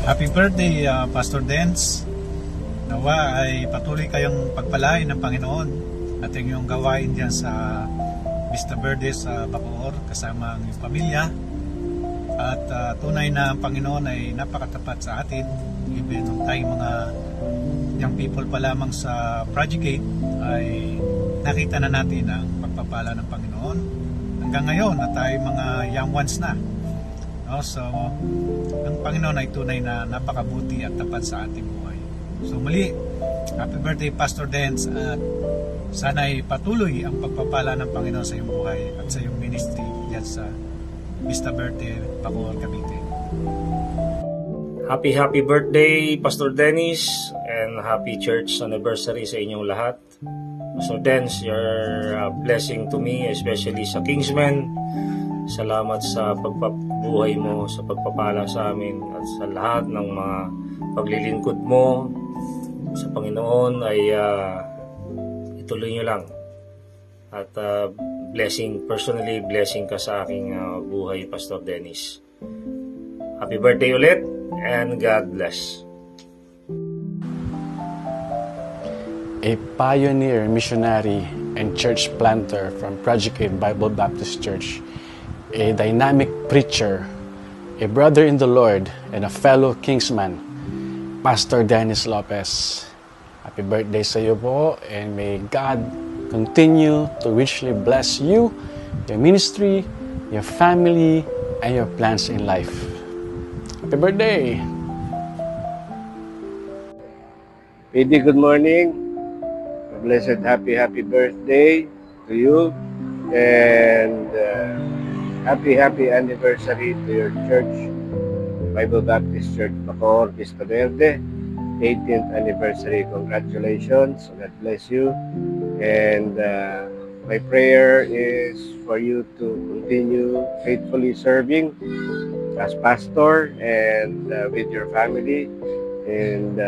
Happy birthday, Pastor Dance. Nawa ay patuloy kayong pagpalain ng Panginoon at yung gawain dyan sa Vista Verde sa Bacoor kasama ang iyong pamilya. At tunay na ang Panginoon ay napakatapat sa atin. Even nung tayong mga young people pa lamang sa Project Gate ay nakita na natin ang pagpapala ng Panginoon. Hanggang ngayon na tayo mga young ones na. So, ang Panginoon ay tunay na napakabuti at tapat sa ating buhay. So muli, happy birthday Pastor Dance at sana ay patuloy ang pagpapala ng Panginoon sa iyong buhay at sa iyong ministry diyan sa Vista Verde, Bacoor, Cavite. Happy birthday Pastor Dennis and happy church anniversary sa inyong lahat. Pastor Dance, you're a blessing to me, especially sa Kingsmen. Salamat sa pagpabuhay mo, sa pagpapala sa amin at sa lahat ng mga paglilingkod mo sa Panginoon ay ituloy nyo lang. At personally blessing ka sa aking buhay, Pastor Dennis. Happy birthday ulit and God bless. A pioneer, missionary, and church planter from Project Gate Bible Baptist Church, a dynamic preacher, a brother in the Lord, and a fellow Kingsman, Pastor Dennis Lopez. Happy birthday sa iyo po, and may God continue to richly bless you, your ministry, your family, and your plans in life. Happy birthday! PD, good morning. A blessed happy birthday to you, and happy anniversary to your church, Bible Baptist Church Bacoor, Vista Verde. 18th anniversary. Congratulations. God bless you. And my prayer is for you to continue faithfully serving as pastor and with your family. And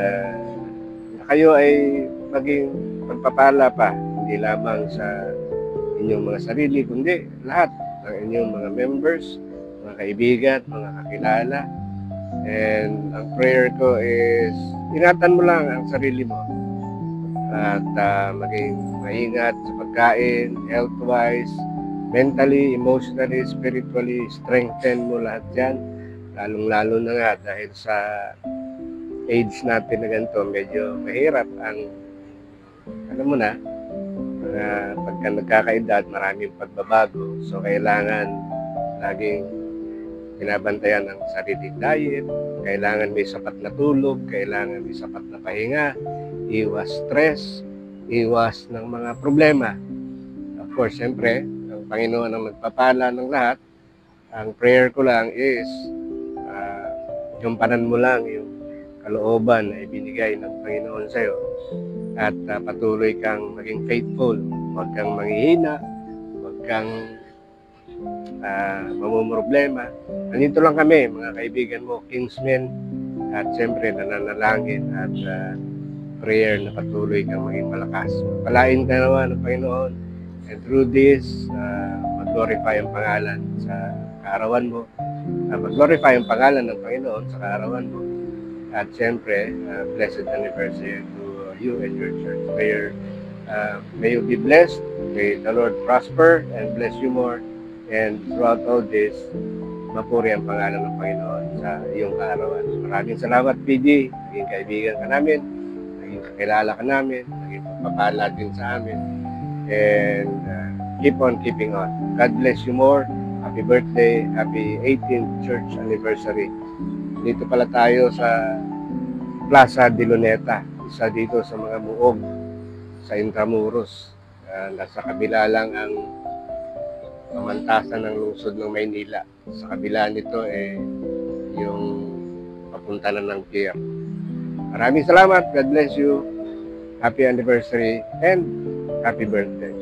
kayo ay maging pagpapala pa, hindi lamang sa inyong mga sarili, kundi lahat ng inyong mga members, mga kaibigan, mga kakilala. And ang prayer ko is ingatan mo lang ang sarili mo at maging maingat sa pagkain, health-wise, mentally, emotionally, spiritually, strengthen mo lahat yan. Lalong-lalo na nga dahil sa age natin na ganito, medyo mahirap ang, alam mo na, pagka nagkakaedad, maraming pagbabago. So, kailangan laging binabantayan ang sariling diet, kailangan may sapat na tulog, kailangan may sapat na pahinga, iwas stress, iwas ng mga problema. Of course, siyempre, ang Panginoon ang nagpapala ng lahat. Ang prayer ko lang is, yumpanan mo lang yung kalooban na ibinigay ng Panginoon sa'yo at patuloy kang maging faithful. Huwag kang manghihina, huwag kang mamumroblema. Nandito lang kami, mga kaibigan mo, Kingsmen, at siyempre nananalangin at prayer na patuloy kang maging malakas. Palain ka naman ng Panginoon, and through this, mag-glorify ang pangalan sa kaarawan mo, mag-glorify ang pangalan ng Panginoon sa kaarawan mo, at siyempre, blessed anniversary to you and your church. May you be blessed, may the Lord prosper and bless you more. And throughout all this, mapuri ang pangalan ng Panginoon sa iyong kaarawan. Maraming salamat, PD. Naging kaibigan ka namin, naging kakilala ka namin, naging pagpapala din sa amin. And keep on keeping on. God bless you more. Happy birthday. Happy 18th church anniversary. Dito pala tayo sa Plaza de Luneta. Isa dito sa mga muog sa Intramuros. Nasa kabila lang ang pamantasan ng lungsod ng Maynila. Sa kabila nito yung papunta na ng pier. Maraming salamat. God bless you. Happy anniversary and happy birthday.